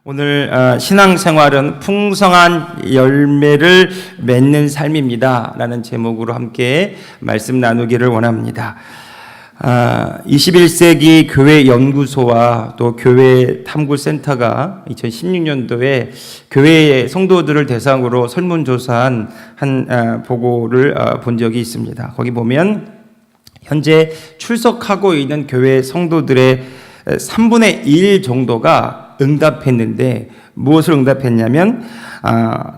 오늘 신앙생활은 풍성한 열매를 맺는 삶입니다 라는 제목으로 함께 말씀 나누기를 원합니다. 21세기 교회 연구소와 또 교회 탐구센터가 2016년도에 교회 성도들을 대상으로 설문조사한 한 보고를 본 적이 있습니다. 거기 보면 현재 출석하고 있는 교회 성도들의 3분의 1 정도가 응답했는데 무엇을 응답했냐면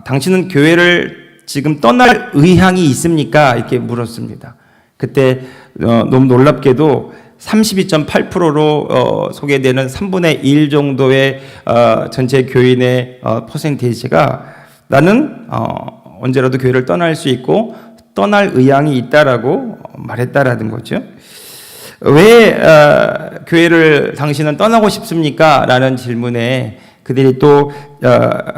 당신은 교회를 지금 떠날 의향이 있습니까? 이렇게 물었습니다. 그때 너무 놀랍게도 32.8%로 소개되는 3분의 1 정도의 전체 교인의 퍼센테이지가 나는 언제라도 교회를 떠날 수 있고 떠날 의향이 있다라고 말했다라는 거죠. 왜 교회를 당신은 떠나고 싶습니까? 라는 질문에 그들이 또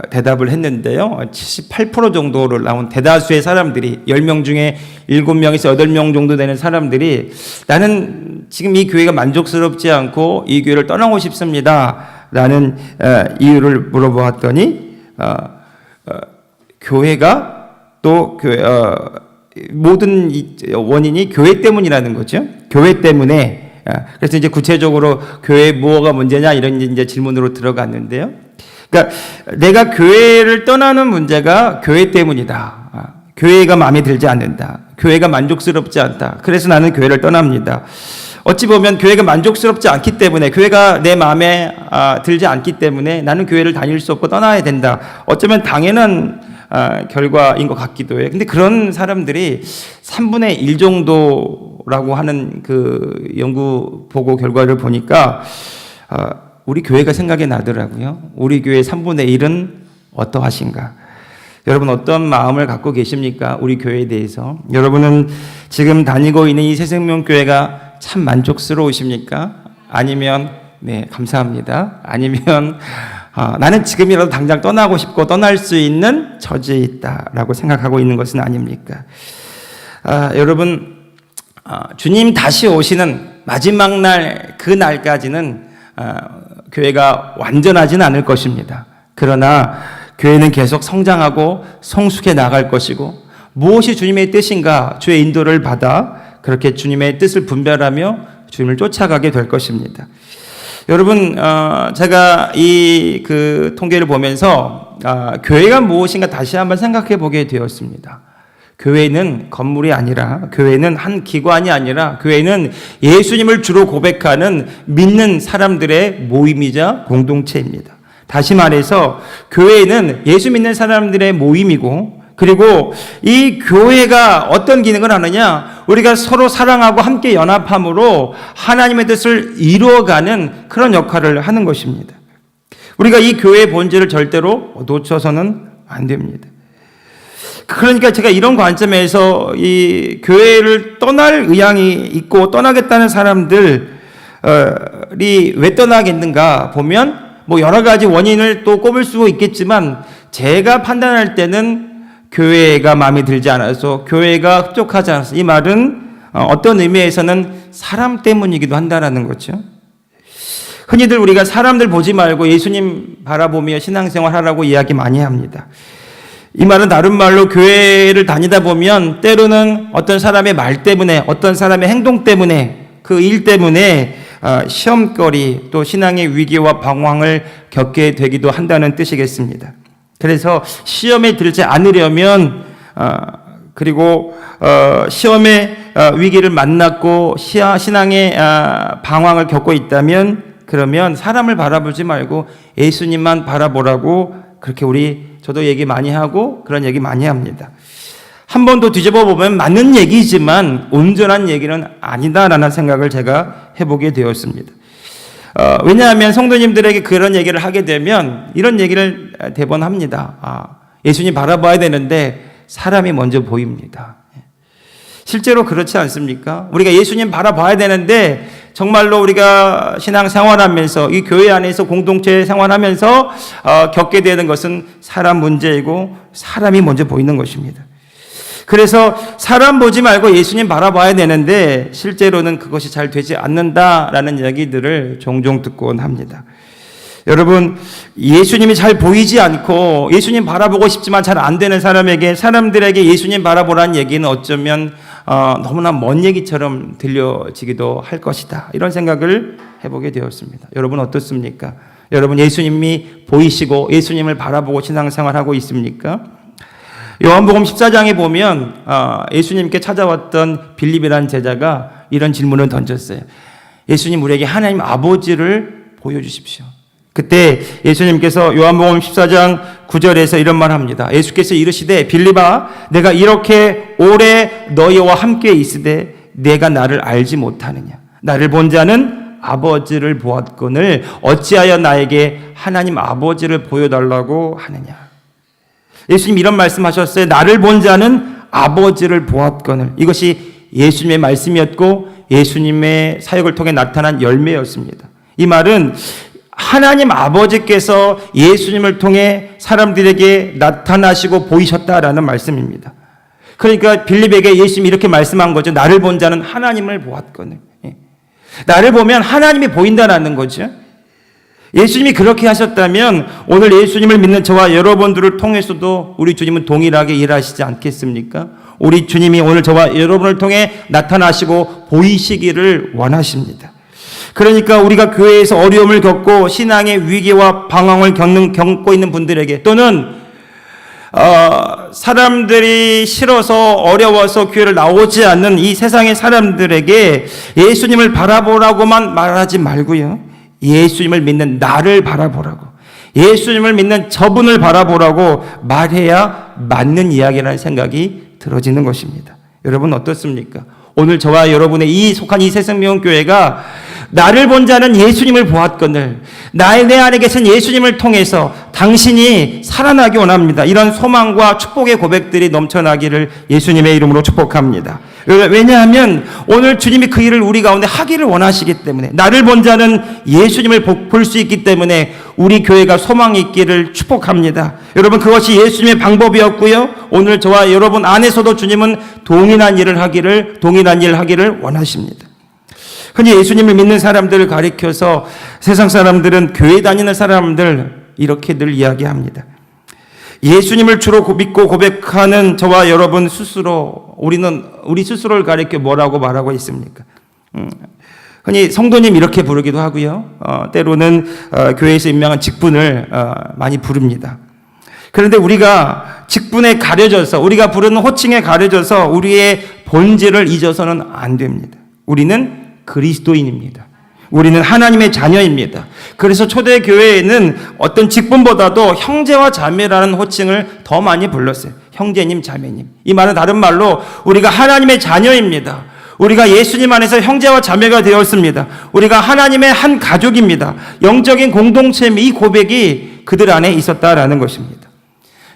대답을 했는데요. 78% 정도를 나온 대다수의 사람들이 10명 중에 7명에서 8명 정도 되는 사람들이 나는 지금 이 교회가 만족스럽지 않고 이 교회를 떠나고 싶습니다. 라는 이유를 물어보았더니 교회가 또 모든 원인이 교회 때문이라는 거죠. 교회 때문에. 그래서 이제 구체적으로 교회 뭐가 문제냐 이런 이제 질문으로 들어갔는데요. 그러니까 내가 교회를 떠나는 문제가 교회 때문이다. 교회가 마음에 들지 않는다. 교회가 만족스럽지 않다. 그래서 나는 교회를 떠납니다. 어찌 보면 교회가 만족스럽지 않기 때문에 교회가 내 마음에 들지 않기 때문에 나는 교회를 다닐 수 없고 떠나야 된다. 어쩌면 당연한 결과인 것 같기도 해요. 근데 그런 사람들이 3분의 1 정도라고 하는 그 연구 보고 결과를 보니까 우리 교회가 생각이 나더라고요. 우리 교회 3분의 1은 어떠하신가? 여러분 어떤 마음을 갖고 계십니까? 우리 교회에 대해서. 여러분은 지금 다니고 있는 이 새생명교회가 참 만족스러우십니까? 아니면 네, 감사합니다. 아니면 나는 지금이라도 당장 떠나고 싶고 떠날 수 있는 처지에 있다라고 생각하고 있는 것은 아닙니까? 여러분 주님 다시 오시는 마지막 날 그 날까지는 교회가 완전하지는 않을 것입니다. 그러나 교회는 계속 성장하고 성숙해 나갈 것이고 무엇이 주님의 뜻인가 주의 인도를 받아 그렇게 주님의 뜻을 분별하며 주님을 쫓아가게 될 것입니다. 여러분, 제가 이 통계를 보면서 교회가 무엇인가 다시 한번 생각해 보게 되었습니다. 교회는 건물이 아니라, 교회는 한 기관이 아니라, 교회는 예수님을 주로 고백하는 믿는 사람들의 모임이자 공동체입니다. 다시 말해서 교회는 예수 믿는 사람들의 모임이고, 그리고 이 교회가 어떤 기능을 하느냐? 우리가 서로 사랑하고 함께 연합함으로 하나님의 뜻을 이루어가는 그런 역할을 하는 것입니다. 우리가 이 교회의 본질을 절대로 놓쳐서는 안 됩니다. 그러니까 제가 이런 관점에서 이 교회를 떠날 의향이 있고 떠나겠다는 사람들이 왜 떠나겠는가 보면 뭐 여러 가지 원인을 또 꼽을 수 있겠지만 제가 판단할 때는 교회가 마음에 들지 않아서 교회가 흡족하지 않아서 이 말은 어떤 의미에서는 사람 때문이기도 한다는 거죠. 흔히들 우리가 사람들 보지 말고 예수님 바라보며 신앙생활 하라고 이야기 많이 합니다. 이 말은 다른 말로 교회를 다니다 보면 때로는 어떤 사람의 말 때문에 어떤 사람의 행동 때문에 그 일 때문에 시험거리 또 신앙의 위기와 방황을 겪게 되기도 한다는 뜻이겠습니다. 그래서 시험에 들지 않으려면 그리고 시험의 위기를 만났고 신앙의 방황을 겪고 있다면 그러면 사람을 바라보지 말고 예수님만 바라보라고 그렇게 저도 얘기 많이 하고 그런 얘기 많이 합니다. 한 번 더 뒤집어 보면 맞는 얘기지만 온전한 얘기는 아니다라는 생각을 제가 해보게 되었습니다. 왜냐하면 성도님들에게 그런 얘기를 하게 되면 이런 얘기를 대번 합니다. 예수님 바라봐야 되는데 사람이 먼저 보입니다. 실제로 그렇지 않습니까? 우리가 예수님 바라봐야 되는데 정말로 우리가 신앙 생활하면서 이 교회 안에서 공동체 생활하면서 겪게 되는 것은 사람 문제이고 사람이 먼저 보이는 것입니다. 그래서 사람 보지 말고 예수님 바라봐야 되는데 실제로는 그것이 잘 되지 않는다라는 이야기들을 종종 듣곤 합니다. 여러분, 예수님이 잘 보이지 않고 예수님 바라보고 싶지만 잘 안 되는 사람들에게 예수님 바라보라는 얘기는 어쩌면 너무나 먼 얘기처럼 들려지기도 할 것이다. 이런 생각을 해보게 되었습니다. 여러분 어떻습니까? 여러분 예수님이 보이시고 예수님을 바라보고 신앙생활하고 있습니까? 요한복음 14장에 보면 예수님께 찾아왔던 빌립이라는 제자가 이런 질문을 던졌어요. 예수님, 우리에게 하나님 아버지를 보여주십시오. 그때 예수님께서 요한복음 14장 9절에서 이런 말 합니다. 예수께서 이르시되 빌립아, 내가 이렇게 오래 너희와 함께 있으되 내가 나를 알지 못하느냐? 나를 본 자는 아버지를 보았거늘 어찌하여 나에게 하나님 아버지를 보여달라고 하느냐? 예수님 이런 말씀하셨어요. 나를 본 자는 아버지를 보았거늘. 이것이 예수님의 말씀이었고 예수님의 사역을 통해 나타난 열매였습니다. 이 말은 하나님 아버지께서 예수님을 통해 사람들에게 나타나시고 보이셨다라는 말씀입니다. 그러니까 빌립에게 예수님이 이렇게 말씀한 거죠. 나를 본 자는 하나님을 보았거늘. 나를 보면 하나님이 보인다라는 거죠. 예수님이 그렇게 하셨다면 오늘 예수님을 믿는 저와 여러분들을 통해서도 우리 주님은 동일하게 일하시지 않겠습니까? 우리 주님이 오늘 저와 여러분을 통해 나타나시고 보이시기를 원하십니다. 그러니까 우리가 교회에서 어려움을 겪고 신앙의 위기와 방황을 겪고 있는 분들에게 또는 사람들이 싫어서 어려워서 교회를 나오지 않는 이 세상의 사람들에게 예수님을 바라보라고만 말하지 말고요. 예수님을 믿는 나를 바라보라고, 예수님을 믿는 저분을 바라보라고 말해야 맞는 이야기라는 생각이 들어지는 것입니다. 여러분 어떻습니까? 오늘 저와 여러분의 속한 이 새생명교회가 나를 본 자는 예수님을 보았거늘 내 안에 계신 예수님을 통해서 당신이 살아나기 원합니다. 이런 소망과 축복의 고백들이 넘쳐나기를 예수님의 이름으로 축복합니다. 왜냐하면 오늘 주님이 그 일을 우리 가운데 하기를 원하시기 때문에, 나를 본 자는 예수님을 볼 수 있기 때문에 우리 교회가 소망이 있기를 축복합니다. 여러분 그것이 예수님의 방법이었고요. 오늘 저와 여러분 안에서도 주님은 동일한 일을 하기를 원하십니다. 흔히 예수님을 믿는 사람들을 가리켜서 세상 사람들은 교회 다니는 사람들 이렇게 늘 이야기합니다. 예수님을 주로 믿고 고백하는 저와 여러분 스스로, 우리 스스로를 가리켜 뭐라고 말하고 있습니까? 흔히 성도님 이렇게 부르기도 하고요. 때로는 교회에서 임명한 직분을 많이 부릅니다. 그런데 우리가 직분에 가려져서, 우리가 부르는 호칭에 가려져서 우리의 본질을 잊어서는 안 됩니다. 우리는 그리스도인입니다. 우리는 하나님의 자녀입니다. 그래서 초대교회에는 어떤 직분보다도 형제와 자매라는 호칭을 더 많이 불렀어요. 형제님, 자매님. 이 말은 다른 말로 우리가 하나님의 자녀입니다. 우리가 예수님 안에서 형제와 자매가 되었습니다. 우리가 하나님의 한 가족입니다. 영적인 공동체의 이 고백이 그들 안에 있었다라는 것입니다.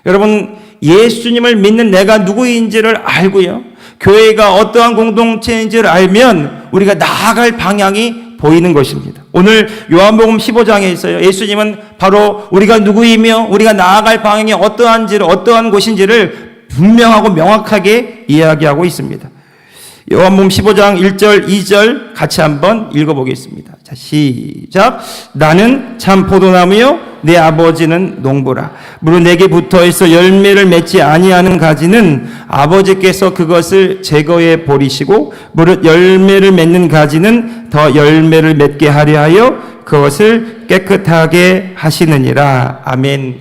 여러분, 예수님을 믿는 내가 누구인지를 알고요, 교회가 어떠한 공동체인지를 알면 우리가 나아갈 방향이 보이는 것입니다. 오늘 요한복음 15장에 있어요. 예수님은 바로 우리가 누구이며 우리가 나아갈 방향이 어떠한 곳인지를 분명하고 명확하게 이야기하고 있습니다. 요한복음 15장 1절, 2절 같이 한번 읽어보겠습니다. 자, 시작. 나는 참 포도나무요 내 아버지는 농부라. 무릇 내게 붙어있어 열매를 맺지 아니하는 가지는 아버지께서 그것을 제거해 버리시고 무릇 열매를 맺는 가지는 더 열매를 맺게 하려 하여 그것을 깨끗하게 하시느니라. 아멘.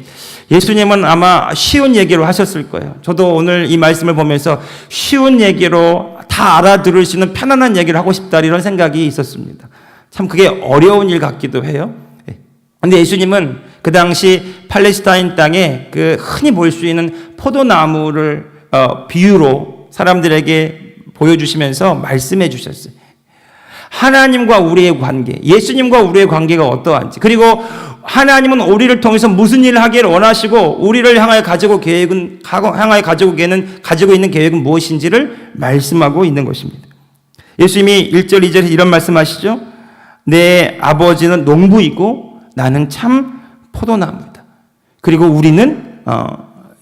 예수님은 아마 쉬운 얘기로 하셨을 거예요. 저도 오늘 이 말씀을 보면서 쉬운 얘기로 다 알아들을 수 있는 편안한 얘기를 하고 싶다 이런 생각이 있었습니다. 참 그게 어려운 일 같기도 해요. 그런데 예수님은 그 당시 팔레스타인 땅에 그 흔히 볼 수 있는 포도나무를 비유로 사람들에게 보여주시면서 말씀해 주셨어요. 하나님과 우리의 관계, 예수님과 우리의 관계가 어떠한지, 그리고 하나님은 우리를 통해서 무슨 일을 하기를 원하시고 우리를 향하여 가지고 있는 계획은 무엇인지를 말씀하고 있는 것입니다. 예수님이 1절, 2절에 이런 말씀하시죠. 내 아버지는 농부이고 나는 참 포도나무이다. 그리고 우리는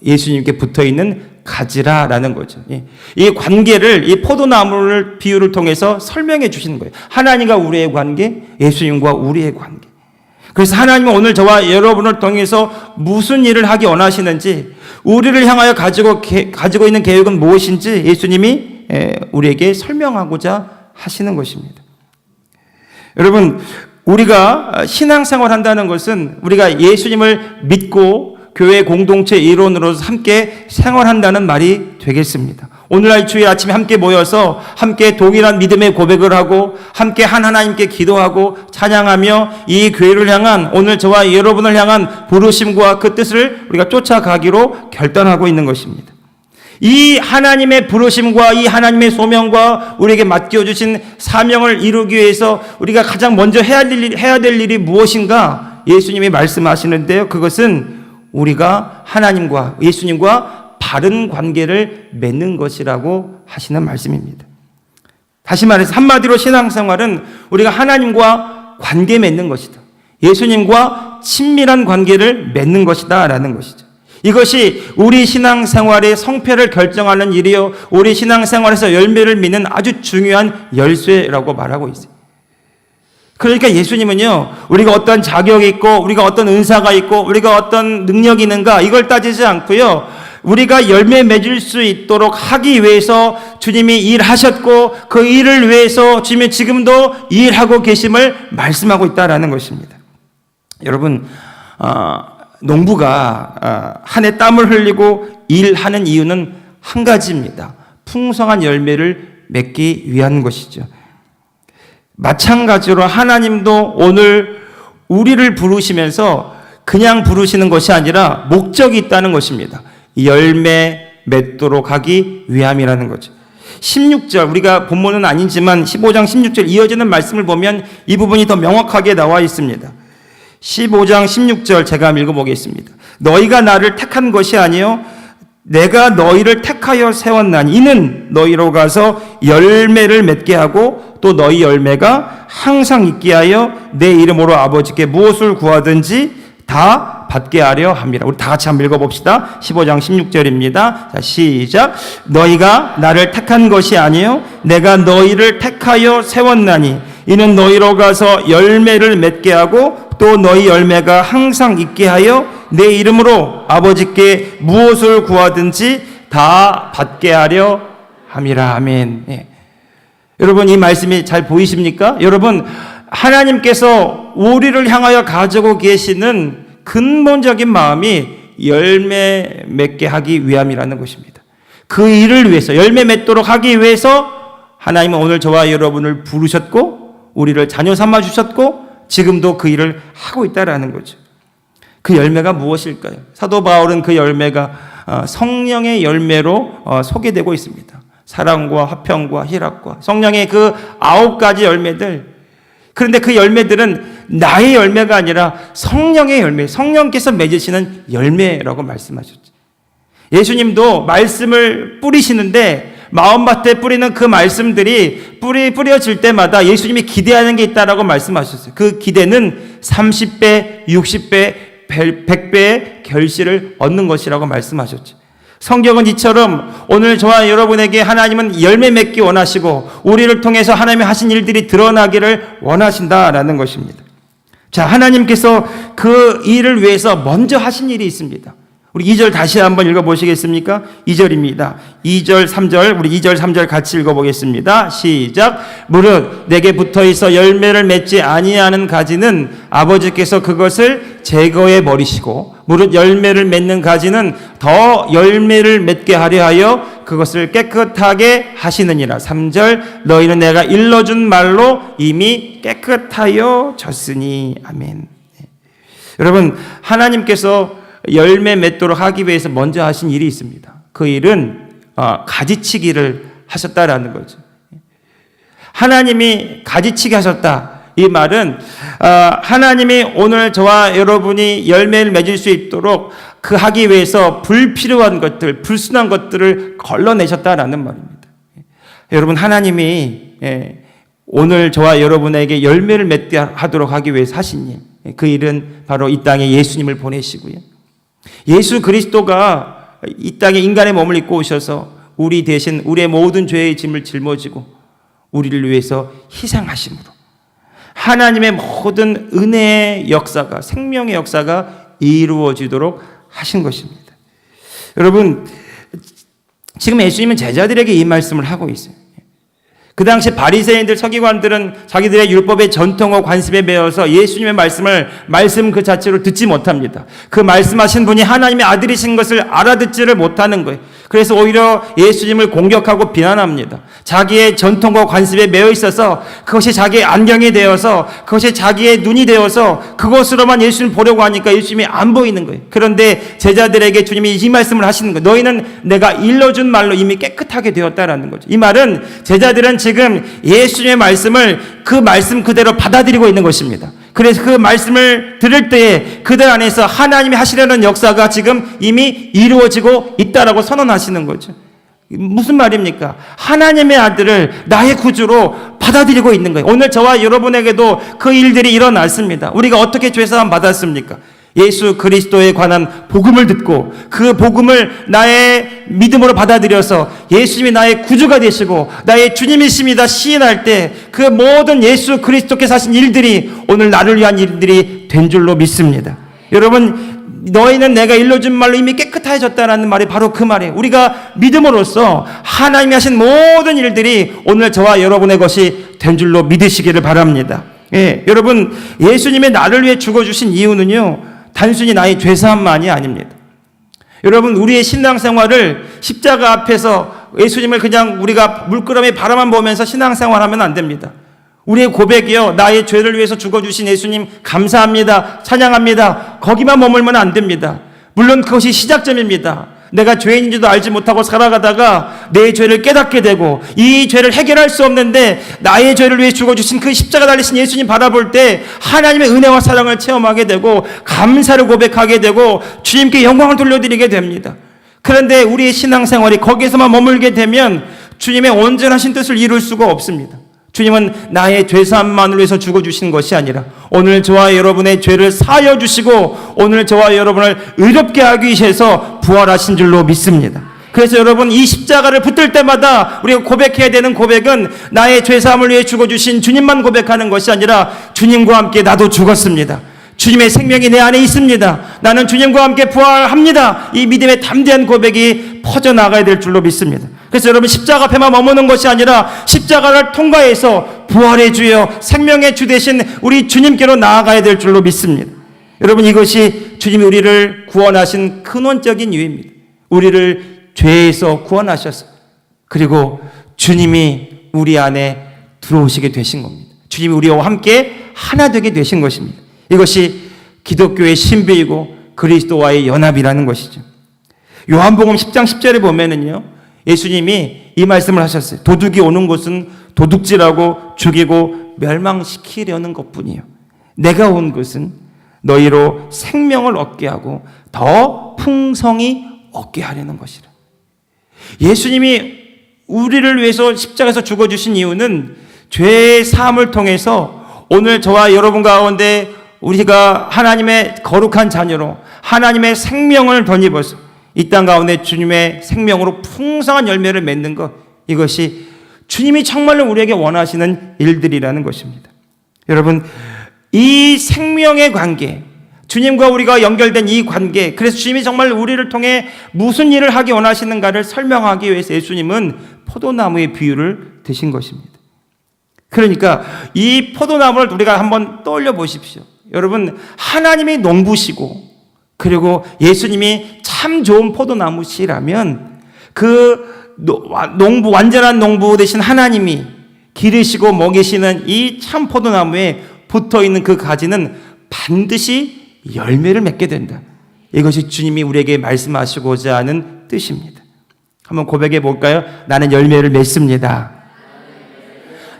예수님께 붙어있는 가지라라는 거죠. 이 관계를, 이 포도나무를 비유를 통해서 설명해 주시는 거예요. 하나님과 우리의 관계, 예수님과 우리의 관계. 그래서 하나님은 오늘 저와 여러분을 통해서 무슨 일을 하기 원하시는지, 우리를 향하여 가지고 있는 계획은 무엇인지 예수님이 우리에게 설명하고자 하시는 것입니다. 여러분, 우리가 신앙생활 한다는 것은 우리가 예수님을 믿고 교회 공동체 일원으로서 함께 생활한다는 말이 되겠습니다. 오늘날 주일 아침에 함께 모여서 함께 동일한 믿음의 고백을 하고 함께 한 하나님께 기도하고 찬양하며 이 교회를 향한, 오늘 저와 여러분을 향한 부르심과 그 뜻을 우리가 쫓아가기로 결단하고 있는 것입니다. 이 하나님의 부르심과 이 하나님의 소명과 우리에게 맡겨주신 사명을 이루기 위해서 우리가 가장 먼저 해야 될 일이 무엇인가 예수님이 말씀하시는데요. 그것은 우리가 하나님과 예수님과 바른 관계를 맺는 것이라고 하시는 말씀입니다. 다시 말해서 한마디로 신앙생활은 우리가 하나님과 관계 맺는 것이다. 예수님과 친밀한 관계를 맺는 것이다 라는 것이죠. 이것이 우리 신앙생활의 성패를 결정하는 일이요, 우리 신앙생활에서 열매를 맺는 아주 중요한 열쇠라고 말하고 있어요. 그러니까 예수님은요, 우리가 어떤 자격이 있고 우리가 어떤 은사가 있고 우리가 어떤 능력이 있는가 이걸 따지지 않고요, 우리가 열매 맺을 수 있도록 하기 위해서 주님이 일하셨고 그 일을 위해서 주님이 지금도 일하고 계심을 말씀하고 있다라는 것입니다. 여러분, 농부가 한 해 땀을 흘리고 일하는 이유는 한 가지입니다. 풍성한 열매를 맺기 위한 것이죠. 마찬가지로 하나님도 오늘 우리를 부르시면서 그냥 부르시는 것이 아니라 목적이 있다는 것입니다. 열매 맺도록 하기 위함이라는 거죠. 16절, 우리가 본문은 아니지만 15장 16절 이어지는 말씀을 보면 이 부분이 더 명확하게 나와 있습니다. 15장 16절 제가 읽어보겠습니다. 너희가 나를 택한 것이 아니요 내가 너희를 택하여 세웠나니 이는 너희로 가서 열매를 맺게 하고 또 너희 열매가 항상 있게 하여 내 이름으로 아버지께 무엇을 구하든지 다 받게 하려 합니다. 우리 다 같이 한번 읽어봅시다. 15장 16절입니다. 자, 시작. 너희가 나를 택한 것이 아니요 내가 너희를 택하여 세웠나니 이는 너희로 가서 열매를 맺게 하고 또 너희 열매가 항상 있게 하여 내 이름으로 아버지께 무엇을 구하든지 다 받게 하려 함이라. 아멘. 예. 여러분, 이 말씀이 잘 보이십니까? 여러분, 하나님께서 우리를 향하여 가지고 계시는 근본적인 마음이 열매 맺게 하기 위함이라는 것입니다. 그 일을 위해서, 열매 맺도록 하기 위해서 하나님은 오늘 저와 여러분을 부르셨고 우리를 자녀 삼아 주셨고 지금도 그 일을 하고 있다라는 거죠. 그 열매가 무엇일까요? 사도 바울은 그 열매가 성령의 열매로 소개되고 있습니다. 사랑과 화평과 희락과 성령의 그 9가지 열매들. 그런데 그 열매들은 나의 열매가 아니라 성령의 열매, 성령께서 맺으시는 열매라고 말씀하셨죠. 예수님도 말씀을 뿌리시는데 마음밭에 뿌리는 그 말씀들이 뿌려질 때마다 예수님이 기대하는 게 있다라고 말씀하셨어요. 그 기대는 30배, 60배, 100배의 결실을 얻는 것이라고 말씀하셨죠. 성경은 이처럼 오늘 저와 여러분에게 하나님은 열매 맺기 원하시고 우리를 통해서 하나님이 하신 일들이 드러나기를 원하신다라는 것입니다. 자, 하나님께서 그 일을 위해서 먼저 하신 일이 있습니다. 우리 2절 다시 한번 읽어보시겠습니까? 2절입니다. 2절, 3절, 우리 2절, 3절 같이 읽어보겠습니다. 시작. 무릇 내게 붙어있어 열매를 맺지 아니하는 가지는 아버지께서 그것을 제거해 버리시고 무릇 열매를 맺는 가지는 더 열매를 맺게 하려 하여 그것을 깨끗하게 하시느니라. 3절. 너희는 내가 일러준 말로 이미 깨끗하여 졌으니. 아멘. 여러분, 하나님께서 열매 맺도록 하기 위해서 먼저 하신 일이 있습니다. 그 일은 가지치기를 하셨다라는 거죠. 하나님이 가지치기 하셨다. 이 말은 하나님이 오늘 저와 여러분이 열매를 맺을 수 있도록 그 하기 위해서 불필요한 것들, 불순한 것들을 걸러내셨다라는 말입니다. 여러분, 하나님이 오늘 저와 여러분에게 열매를 맺게 하도록 하기 위해서 하신 일, 그 일은 바로 이 땅에 예수님을 보내시고요. 예수 그리스도가 이 땅에 인간의 몸을 입고 오셔서 우리 대신 우리의 모든 죄의 짐을 짊어지고 우리를 위해서 희생하심으로 하나님의 모든 은혜의 역사가, 생명의 역사가 이루어지도록 하신 것입니다. 여러분, 지금 예수님은 제자들에게 이 말씀을 하고 있어요. 그 당시 바리새인들, 서기관들은 자기들의 율법의 전통과 관습에 매여서 예수님의 말씀 그 자체로 듣지 못합니다. 그 말씀하신 분이 하나님의 아들이신 것을 알아듣지를 못하는 거예요. 그래서 오히려 예수님을 공격하고 비난합니다. 자기의 전통과 관습에 매여 있어서 그것이 자기의 안경이 되어서 그것이 자기의 눈이 되어서 그것으로만 예수님을 보려고 하니까 예수님이 안 보이는 거예요. 그런데 제자들에게 주님이 이 말씀을 하시는 거예요. 너희는 내가 일러준 말로 이미 깨끗하게 되었다라는 거죠. 이 말은 제자들은 지금 예수님의 말씀을 그 말씀 그대로 받아들이고 있는 것입니다. 그래서 그 말씀을 들을 때에 그들 안에서 하나님이 하시려는 역사가 지금 이미 이루어지고 있다라고 선언하시는 거죠. 무슨 말입니까? 하나님의 아들을 나의 구주로 받아들이고 있는 거예요. 오늘 저와 여러분에게도 그 일들이 일어났습니다. 우리가 어떻게 죄사함 받았습니까? 예수 그리스도에 관한 복음을 듣고 그 복음을 나의 믿음으로 받아들여서 예수님이 나의 구주가 되시고 나의 주님이십니다 시인할 때 그 모든 예수 그리스도께서 하신 일들이 오늘 나를 위한 일들이 된 줄로 믿습니다. 여러분, 너희는 내가 일러준 말로 이미 깨끗해졌다라는 말이 바로 그 말이에요. 우리가 믿음으로써 하나님이 하신 모든 일들이 오늘 저와 여러분의 것이 된 줄로 믿으시기를 바랍니다. 예, 여러분, 예수님의 나를 위해 죽어주신 이유는요, 단순히 나의 죄사함만이 아닙니다. 여러분, 우리의 신앙생활을 십자가 앞에서 예수님을 그냥 우리가 물끄러미 바라만 보면서 신앙생활하면 안 됩니다. 우리의 고백이요, 나의 죄를 위해서 죽어주신 예수님 감사합니다, 찬양합니다, 거기만 머물면 안 됩니다. 물론 그것이 시작점입니다. 내가 죄인인지도 알지 못하고 살아가다가 내 죄를 깨닫게 되고 이 죄를 해결할 수 없는데 나의 죄를 위해 죽어주신 그 십자가 달리신 예수님 바라볼 때 하나님의 은혜와 사랑을 체험하게 되고 감사를 고백하게 되고 주님께 영광을 돌려드리게 됩니다. 그런데 우리의 신앙생활이 거기에서만 머물게 되면 주님의 온전하신 뜻을 이룰 수가 없습니다. 주님은 나의 죄사함만을 위해서 죽어주신 것이 아니라 오늘 저와 여러분의 죄를 사하여 주시고 오늘 저와 여러분을 의롭게 하기 위해서 부활하신 줄로 믿습니다. 그래서 여러분, 이 십자가를 붙들 때마다 우리가 고백해야 되는 고백은 나의 죄사함을 위해 죽어주신 주님만 고백하는 것이 아니라 주님과 함께 나도 죽었습니다. 주님의 생명이 내 안에 있습니다. 나는 주님과 함께 부활합니다. 이 믿음의 담대한 고백이 퍼져나가야 될 줄로 믿습니다. 그래서 여러분, 십자가 앞에만 머무는 것이 아니라 십자가를 통과해서 부활의 주여 생명의 주 되신 우리 주님께로 나아가야 될 줄로 믿습니다. 여러분, 이것이 주님이 우리를 구원하신 근원적인 이유입니다. 우리를 죄에서 구원하셔서 그리고 주님이 우리 안에 들어오시게 되신 겁니다. 주님이 우리와 함께 하나 되게 되신 것입니다. 이것이 기독교의 신비이고 그리스도와의 연합이라는 것이죠. 요한복음 10장 10절에 보면은요, 예수님이 이 말씀을 하셨어요. 도둑이 오는 곳은 도둑질하고 죽이고 멸망시키려는 것뿐이에요. 내가 온 것은 너희로 생명을 얻게 하고 더 풍성히 얻게 하려는 것이라. 예수님이 우리를 위해서 십자가에서 죽어주신 이유는 죄의 사함을 통해서 오늘 저와 여러분 가운데 우리가 하나님의 거룩한 자녀로 하나님의 생명을 덧입어서 이 땅 가운데 주님의 생명으로 풍성한 열매를 맺는 것, 이것이 주님이 정말로 우리에게 원하시는 일들이라는 것입니다. 여러분, 이 생명의 관계, 주님과 우리가 연결된 이 관계, 그래서 주님이 정말 우리를 통해 무슨 일을 하기 원하시는가를 설명하기 위해서 예수님은 포도나무의 비유를 드신 것입니다. 그러니까 이 포도나무를 우리가 한번 떠올려 보십시오. 여러분, 하나님이 농부시고 그리고 예수님이 참 좋은 포도나무시라면 그 농부, 완전한 농부 되신 하나님이 기르시고 먹이시는 이 참 포도나무에 붙어있는 그 가지는 반드시 열매를 맺게 된다. 이것이 주님이 우리에게 말씀하시고자 하는 뜻입니다. 한번 고백해 볼까요? 나는 열매를 맺습니다.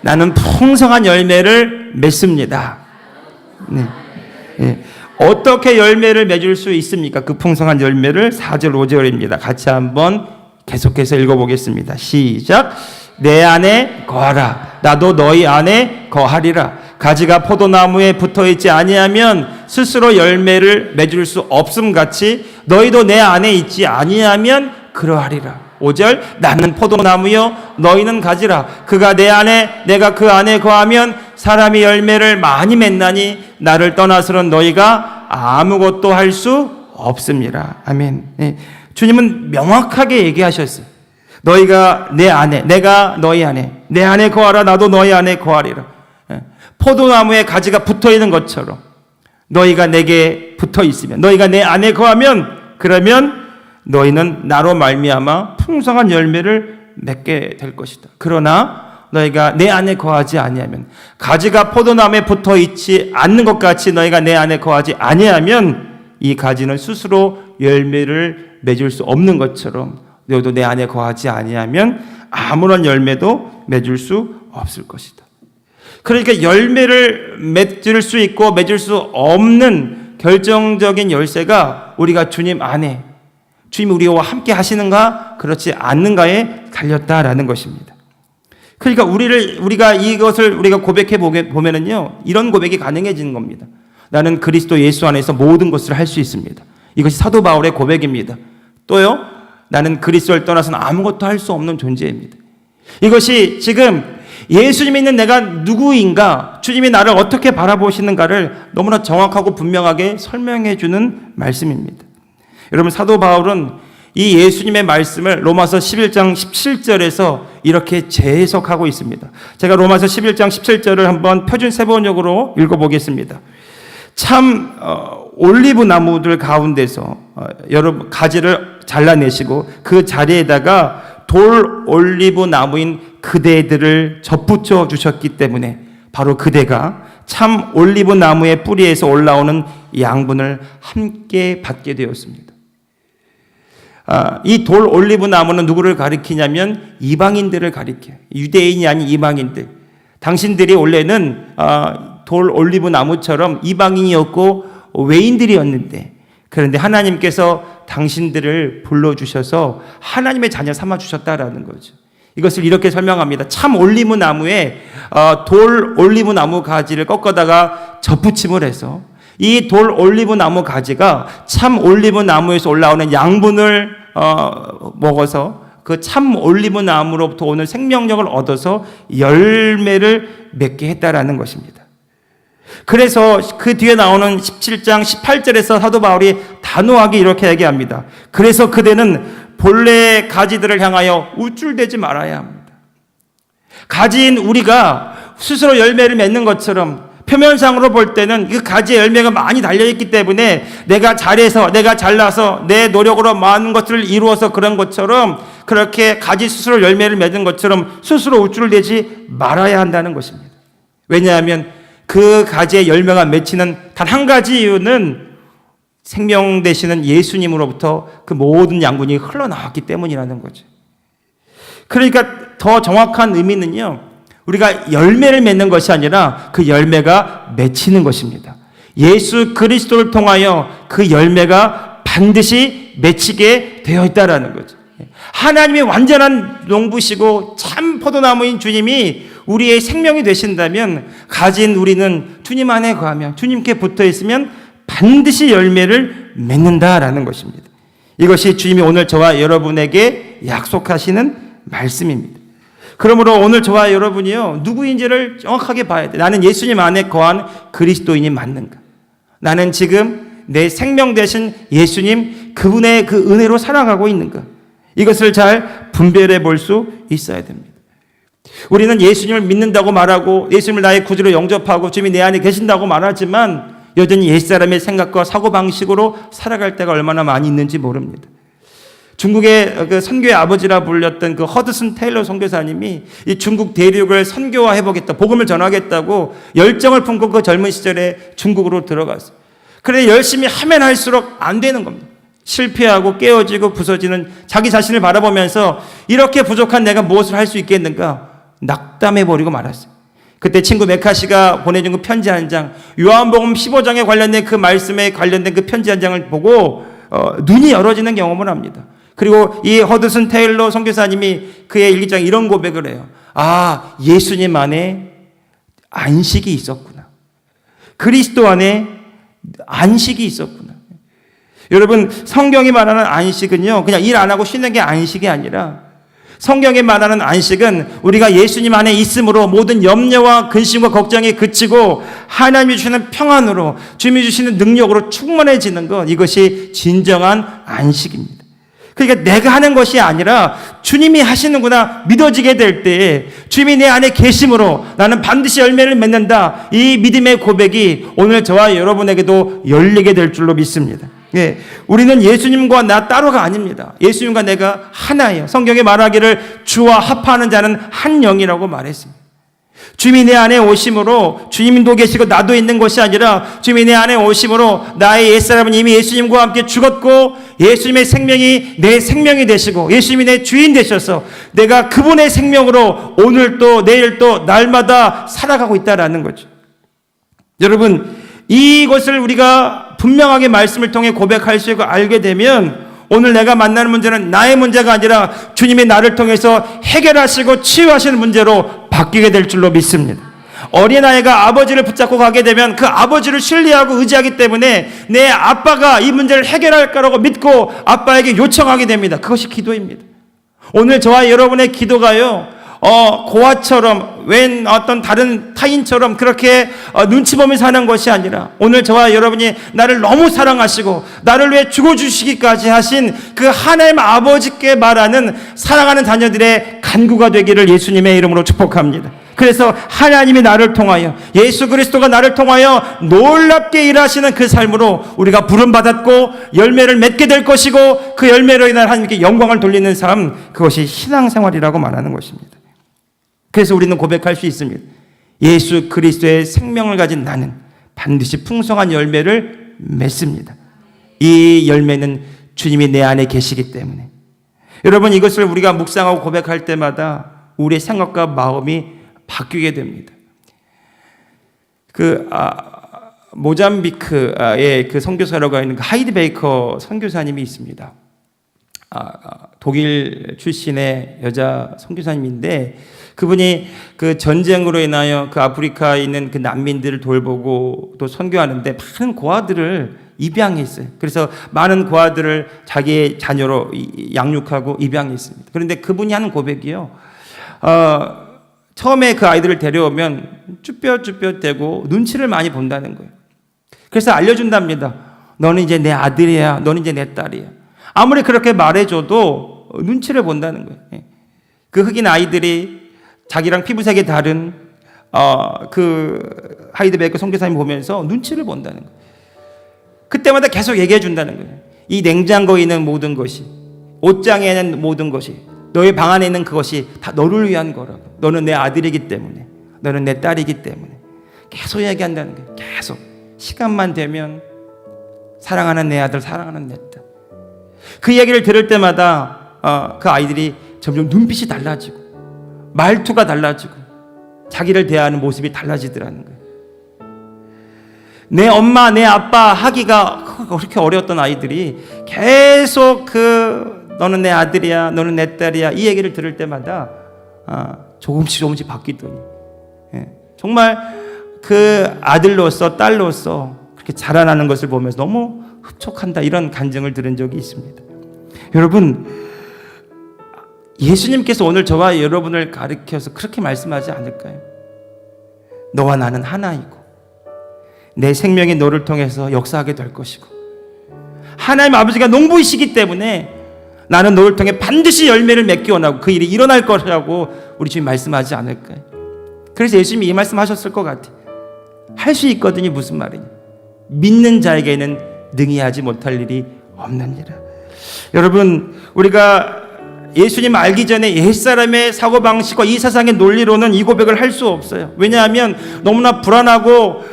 나는 풍성한 열매를 맺습니다. 네. 네. 어떻게 열매를 맺을 수 있습니까? 그 풍성한 열매를 4절 5절입니다. 같이 한번 계속해서 읽어보겠습니다. 시작. 내 안에 거하라. 나도 너희 안에 거하리라. 가지가 포도나무에 붙어있지 아니하면 스스로 열매를 맺을 수 없음같이 너희도 내 안에 있지 아니하면 그러하리라. 5절. 나는 포도나무요 너희는 가지라. 그가 내 안에 내가 그 안에 거하면 사람이 열매를 많이 맺나니 나를 떠나서는 너희가 아무것도 할 수 없습니다. 아멘. 네. 주님은 명확하게 얘기하셨어요. 너희가 내 안에, 내가 너희 안에, 내 안에 거하라, 나도 너희 안에 거하리라. 포도나무에 가지가 붙어 있는 것처럼 너희가 내게 붙어 있으면, 너희가 내 안에 거하면, 그러면 너희는 나로 말미암아 풍성한 열매를 맺게 될 것이다. 그러나 너희가 내 안에 거하지 아니하면, 가지가 포도나무에 붙어 있지 않는 것 같이 너희가 내 안에 거하지 아니하면 이 가지는 스스로 열매를 맺을 수 없는 것처럼 너희도 내 안에 거하지 아니하면 아무런 열매도 맺을 수 없을 것이다. 그러니까 열매를 맺을 수 있고 맺을 수 없는 결정적인 열쇠가 우리가 주님 안에, 주님이 우리와 함께 하시는가 그렇지 않는가에 달렸다라는 것입니다. 그러니까 우리가 이것을 우리가 고백해 보면은요, 이런 고백이 가능해지는 겁니다. 나는 그리스도 예수 안에서 모든 것을 할 수 있습니다. 이것이 사도 바울의 고백입니다. 또요, 나는 그리스도를 떠나서는 아무것도 할 수 없는 존재입니다. 이것이 지금 예수님이 있는 내가 누구인가, 주님이 나를 어떻게 바라보시는가를 너무나 정확하고 분명하게 설명해 주는 말씀입니다. 여러분, 사도 바울은 이 예수님의 말씀을 로마서 11장 17절에서 이렇게 재해석하고 있습니다. 제가 로마서 11장 17절을 한번 표준 세번역으로 읽어보겠습니다. 참 올리브 나무들 가운데서 여러분 가지를 잘라내시고 그 자리에다가 돌 올리브 나무인 그대들을 접붙여 주셨기 때문에 바로 그대가 참 올리브 나무의 뿌리에서 올라오는 양분을 함께 받게 되었습니다. 이 돌 올리브 나무는 누구를 가리키냐면 이방인들을 가리켜요. 유대인이 아닌 이방인들. 당신들이 원래는 돌 올리브 나무처럼 이방인이었고 외인들이었는데, 그런데 하나님께서 당신들을 불러주셔서 하나님의 자녀 삼아주셨다라는 거죠. 이것을 이렇게 설명합니다. 참 올리브 나무에 돌 올리브 나무 가지를 꺾어다가 접붙임을 해서 이 돌 올리브 나무 가지가 참 올리브 나무에서 올라오는 양분을 먹어서 그 참 올리브 나무로부터 오는 생명력을 얻어서 열매를 맺게 했다라는 것입니다. 그래서 그 뒤에 나오는 17장 18절에서 사도 바울이 단호하게 이렇게 얘기합니다. 그래서 그대는 본래의 가지들을 향하여 우쭐대지 말아야 합니다. 가지인 우리가 스스로 열매를 맺는 것처럼 표면상으로 볼 때는 그 가지에 열매가 많이 달려있기 때문에 내가 잘해서, 내가 잘나서 내 노력으로 많은 것들을 이루어서 그런 것처럼, 그렇게 가지 스스로 열매를 맺는 것처럼 스스로 우쭐대지 말아야 한다는 것입니다. 왜냐하면 그 가지에 열매가 맺히는 단 한 가지 이유는 생명 되시는 예수님으로부터 그 모든 양분이 흘러나왔기 때문이라는 거죠. 그러니까 더 정확한 의미는요, 우리가 열매를 맺는 것이 아니라 그 열매가 맺히는 것입니다. 예수 그리스도를 통하여 그 열매가 반드시 맺히게 되어 있다라는 거죠. 하나님이 완전한 농부시고 참 포도나무인 주님이 우리의 생명이 되신다면, 가진 우리는 주님 안에 거하면, 주님께 붙어 있으면 반드시 열매를 맺는다라는 것입니다. 이것이 주님이 오늘 저와 여러분에게 약속하시는 말씀입니다. 그러므로 오늘 저와 여러분이요, 누구인지를 정확하게 봐야 돼. 나는 예수님 안에 거한 그리스도인이 맞는가? 나는 지금 내 생명 되신 예수님, 그분의 그 은혜로 살아가고 있는가? 이것을 잘 분별해 볼 수 있어야 됩니다. 우리는 예수님을 믿는다고 말하고 예수님을 나의 구주로 영접하고 주님이 내 안에 계신다고 말하지만 여전히 옛사람의 생각과 사고방식으로 살아갈 때가 얼마나 많이 있는지 모릅니다. 중국의 그 선교의 아버지라 불렸던 그 허드슨 테일러 선교사님이 이 중국 대륙을 선교화해보겠다, 복음을 전하겠다고 열정을 품고 그 젊은 시절에 중국으로 들어갔어요. 그런데 열심히 하면 할수록 안 되는 겁니다. 실패하고 깨어지고 부서지는 자기 자신을 바라보면서 이렇게 부족한 내가 무엇을 할 수 있겠는가 낙담해버리고 말았어요. 그때 친구 메카시가 보내준 그 편지 한 장, 요한복음 15장에 관련된 그 말씀에 관련된 그 편지 한 장을 보고 눈이 열어지는 경험을 합니다. 그리고 이 허드슨 테일러 선교사님이 그의 일기장에 이런 고백을 해요. 아, 예수님 안에 안식이 있었구나. 그리스도 안에 안식이 있었구나. 여러분, 성경이 말하는 안식은요, 그냥 일 안 하고 쉬는 게 안식이 아니라 성경에 말하는 안식은 우리가 예수님 안에 있음으로 모든 염려와 근심과 걱정이 그치고 하나님이 주시는 평안으로 주님이 주시는 능력으로 충만해지는 것, 이것이 진정한 안식입니다. 그러니까 내가 하는 것이 아니라 주님이 하시는구나 믿어지게 될 때 주님이 내 안에 계심으로 나는 반드시 열매를 맺는다. 이 믿음의 고백이 오늘 저와 여러분에게도 열리게 될 줄로 믿습니다. 예, 우리는 예수님과 나 따로가 아닙니다. 예수님과 내가 하나예요. 성경에 말하기를 주와 합하는 자는 한 영이라고 말했습니다. 주님이 내 안에 오심으로 주님도 계시고 나도 있는 것이 아니라 주님이 내 안에 오심으로 나의 옛사람은 이미 예수님과 함께 죽었고 예수님의 생명이 내 생명이 되시고 예수님이 내 주인 되셔서 내가 그분의 생명으로 오늘 또 내일 또 날마다 살아가고 있다라는 거죠. 여러분, 이것을 우리가 분명하게 말씀을 통해 고백할 수 있고 알게 되면 오늘 내가 만나는 문제는 나의 문제가 아니라 주님이 나를 통해서 해결하시고 치유하시는 문제로 바뀌게 될 줄로 믿습니다. 어린아이가 아버지를 붙잡고 가게 되면 그 아버지를 신뢰하고 의지하기 때문에 내 아빠가 이 문제를 해결할 거라고 믿고 아빠에게 요청하게 됩니다. 그것이 기도입니다. 오늘 저와 여러분의 기도가요, 고아처럼 웬 어떤 다른 타인처럼 그렇게 눈치 보면서 하는 것이 아니라 오늘 저와 여러분이 나를 너무 사랑하시고 나를 위해 죽어주시기까지 하신 그 하나님 아버지께 말하는 사랑하는 자녀들의 간구가 되기를 예수님의 이름으로 축복합니다. 그래서 하나님이 나를 통하여 예수 그리스도가 나를 통하여 놀랍게 일하시는 그 삶으로 우리가 부름받았고 열매를 맺게 될 것이고 그 열매로 인한 하나님께 영광을 돌리는 삶, 그것이 신앙생활이라고 말하는 것입니다. 그래서 우리는 고백할 수 있습니다. 예수 그리스도의 생명을 가진 나는 반드시 풍성한 열매를 맺습니다. 이 열매는 주님이 내 안에 계시기 때문에. 여러분, 이것을 우리가 묵상하고 고백할 때마다 우리의 생각과 마음이 바뀌게 됩니다. 모잠비크의 그 선교사라고 하는 하이드 베이커 선교사님이 있습니다. 독일 출신의 여자 선교사님인데 그분이 그 전쟁으로 인하여 그 아프리카에 있는 그 난민들을 돌보고 또 선교하는데 많은 고아들을 입양했어요. 그래서 많은 고아들을 자기의 자녀로 양육하고 입양했습니다. 그런데 그분이 하는 고백이요, 처음에 그 아이들을 데려오면 쭈뼛쭈뼛대고 눈치를 많이 본다는 거예요. 그래서 알려준답니다. 너는 이제 내 아들이야. 너는 이제 내 딸이야. 아무리 그렇게 말해줘도 눈치를 본다는 거예요. 그 흑인 아이들이 자기랑 피부색이 다른 그 하이드베이커 선교사님 보면서 눈치를 본다는 거예요. 그때마다 계속 얘기해 준다는 거예요. 이 냉장고에 있는 모든 것이, 옷장에 있는 모든 것이, 너의 방 안에 있는 그것이 다 너를 위한 거라고. 너는 내 아들이기 때문에, 너는 내 딸이기 때문에 계속 얘기한다는 거예요. 계속 시간만 되면 사랑하는 내 아들, 사랑하는 내 딸. 그 얘기를 들을 때마다 그 아이들이 점점 눈빛이 달라지고 말투가 달라지고 자기를 대하는 모습이 달라지더라는 거예요. 내 엄마, 내 아빠 하기가 그렇게 어려웠던 아이들이 계속 너는 내 아들이야, 너는 내 딸이야 이 얘기를 들을 때마다 조금씩 바뀌더니 정말 그 아들로서 딸로서 그렇게 자라나는 것을 보면서 너무 흡족한다, 이런 간증을 들은 적이 있습니다. 여러분, 예수님께서 오늘 저와 여러분을 가르쳐서 그렇게 말씀하지 않을까요? 너와 나는 하나이고 내 생명이 너를 통해서 역사하게 될 것이고 하나님 아버지가 농부이시기 때문에 나는 너를 통해 반드시 열매를 맺기 원하고 그 일이 일어날 것이라고 우리 주님 말씀하지 않을까요? 그래서 예수님이 이 말씀하셨을 것 같아요. 할 수 있거든요. 무슨 말이냐? 믿는 자에게는 능히 하지 못할 일이 없느니라. 여러분, 우리가 예수님 알기 전에 옛사람의 사고방식과 이 세상의 논리로는 이 고백을 할 수 없어요. 왜냐하면 너무나 불안하고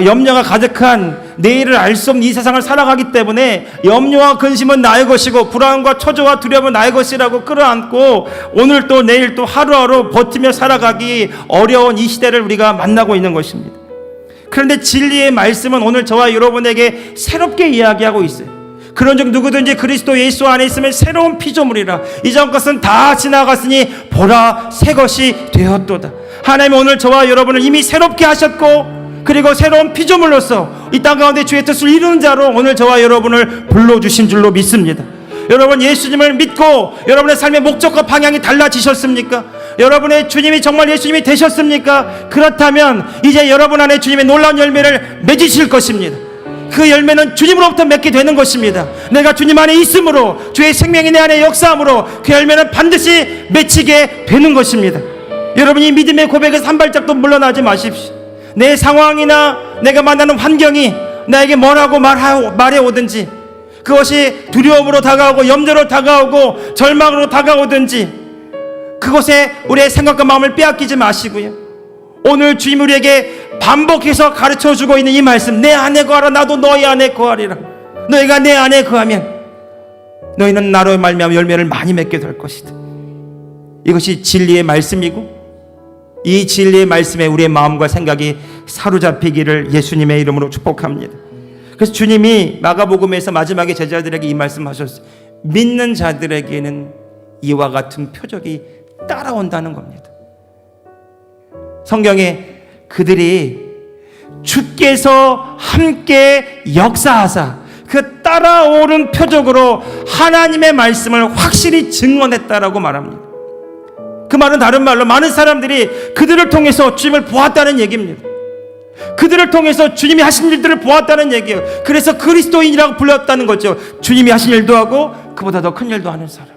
염려가 가득한 내일을 알 수 없는 이 세상을 살아가기 때문에 염려와 근심은 나의 것이고 불안과 초조와 두려움은 나의 것이라고 끌어안고 오늘 또 내일 또 하루하루 버티며 살아가기 어려운 이 시대를 우리가 만나고 있는 것입니다. 그런데 진리의 말씀은 오늘 저와 여러분에게 새롭게 이야기하고 있어요. 그런즉 누구든지 그리스도 예수 안에 있으면 새로운 피조물이라. 이전 것은 다 지나갔으니 보라 새 것이 되었도다. 하나님은 오늘 저와 여러분을 이미 새롭게 하셨고 그리고 새로운 피조물로서 이 땅 가운데 주의 뜻을 이루는 자로 오늘 저와 여러분을 불러주신 줄로 믿습니다. 여러분 예수님을 믿고 여러분의 삶의 목적과 방향이 달라지셨습니까? 여러분의 주님이 정말 예수님이 되셨습니까? 그렇다면 이제 여러분 안에 주님의 놀라운 열매를 맺으실 것입니다. 그 열매는 주님으로부터 맺게 되는 것입니다. 내가 주님 안에 있으므로, 주의 생명이 내 안에 역사함으로 그 열매는 반드시 맺히게 되는 것입니다. 여러분이 믿음의 고백에서 한 발짝도 물러나지 마십시오. 내 상황이나 내가 만나는 환경이 나에게 뭐라고 말해 오든지, 그것이 두려움으로 다가오고 염려로 다가오고 절망으로 다가오든지, 그것에 우리의 생각과 마음을 빼앗기지 마시고요, 오늘 주님 우리에게 반복해서 가르쳐주고 있는 이 말씀, 내 안에 거하라, 나도 너희 안에 거하리라. 너희가 내 안에 거하면 너희는 나로 말미암아 열매를 많이 맺게 될 것이다. 이것이 진리의 말씀이고, 이 진리의 말씀에 우리의 마음과 생각이 사로잡히기를 예수님의 이름으로 축복합니다. 그래서 주님이 마가복음에서 마지막에 제자들에게 이 말씀하셨어요. 믿는 자들에게는 이와 같은 표적이 따라온다는 겁니다. 성경에 그들이 주께서 함께 역사하사 그 따라오는 표적으로 하나님의 말씀을 확실히 증언했다라고 말합니다. 그 말은 다른 말로 많은 사람들이 그들을 통해서 주님을 보았다는 얘기입니다. 그들을 통해서 주님이 하신 일들을 보았다는 얘기예요. 그래서 그리스도인이라고 불렸다는 거죠. 주님이 하신 일도 하고 그보다 더 큰 일도 하는 사람.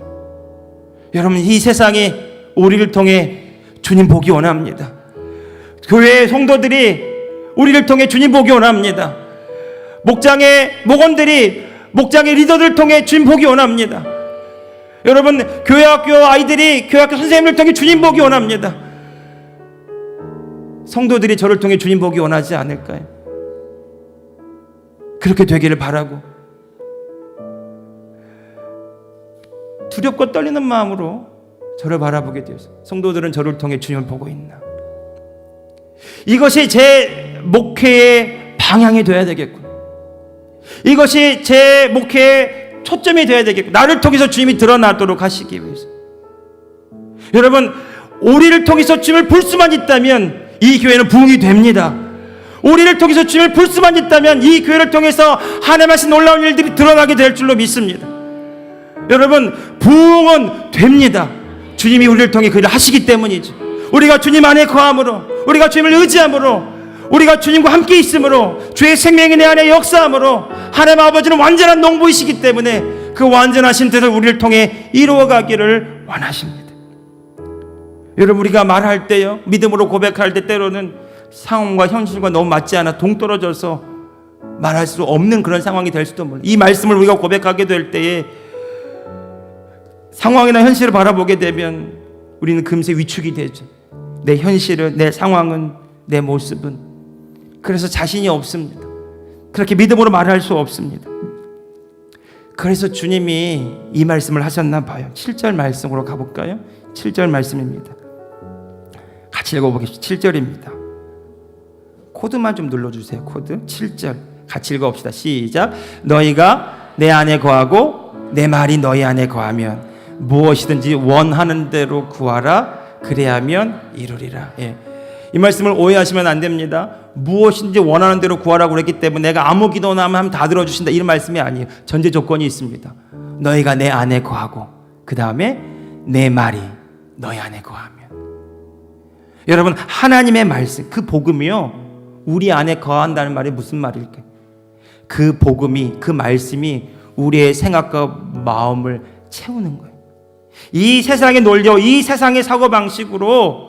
여러분, 이 세상이 우리를 통해 주님 보기 원합니다. 교회의 성도들이 우리를 통해 주님 보기 원합니다. 목장의 목원들이 목장의 리더들을 통해 주님 보기 원합니다. 여러분, 교회학교 아이들이 교회학교 선생님을 통해 주님 보기 원합니다. 성도들이 저를 통해 주님 보기 원하지 않을까요? 그렇게 되기를 바라고 두렵고 떨리는 마음으로 저를 바라보게 되어서, 성도들은 저를 통해 주님을 보고 있나? 이것이 제 목회의 방향이 되어야 되겠군. 이것이 제 목회의 초점이 되어야 되겠군. 나를 통해서 주님이 드러나도록 하시기 위해서. 여러분, 우리를 통해서 주님을 볼 수만 있다면 이 교회는 부흥이 됩니다. 우리를 통해서 주님을 볼 수만 있다면 이 교회를 통해서 하나님 하신 놀라운 일들이 드러나게 될 줄로 믿습니다. 여러분, 부흥은 됩니다. 주님이 우리를 통해 그 일을 하시기 때문이죠. 우리가 주님 안에 거함으로, 우리가 주님을 의지함으로, 우리가 주님과 함께 있으므로, 주의 생명이 내 안에 역사함으로 하나님 아버지는 완전한 농부이시기 때문에 그 완전하신 뜻을 우리를 통해 이루어가기를 원하십니다. 여러분, 우리가 말할 때요, 믿음으로 고백할 때 때로는 상황과 현실과 너무 맞지 않아 동떨어져서 말할 수 없는 그런 상황이 될 수도 몰라요. 이 말씀을 우리가 고백하게 될 때에 상황이나 현실을 바라보게 되면 우리는 금세 위축이 되죠. 내 현실은, 내 상황은, 내 모습은. 그래서 자신이 없습니다. 그렇게 믿음으로 말할 수 없습니다. 그래서 주님이 이 말씀을 하셨나 봐요. 7절 말씀으로 가볼까요? 7절 말씀입니다. 같이 읽어보겠습니다. 7절입니다. 코드만 좀 눌러주세요. 코드 7절 같이 읽어봅시다. 시작. 너희가 내 안에 거하고 내 말이 너희 안에 거하면 무엇이든지 원하는 대로 구하라. 그래야면 이루리라. 예. 이 말씀을 오해하시면 안 됩니다. 무엇인지 원하는 대로 구하라고 그랬기 때문에 내가 아무 기도나 하면 다 들어주신다, 이런 말씀이 아니에요. 전제 조건이 있습니다. 너희가 내 안에 거하고 그 다음에 내 말이 너희 안에 거하면. 여러분, 하나님의 말씀, 그 복음이요, 우리 안에 거한다는 말이 무슨 말일까요? 그 복음이, 그 말씀이 우리의 생각과 마음을 채우는 거예요. 이 세상에 놀려, 이 세상의 사고방식으로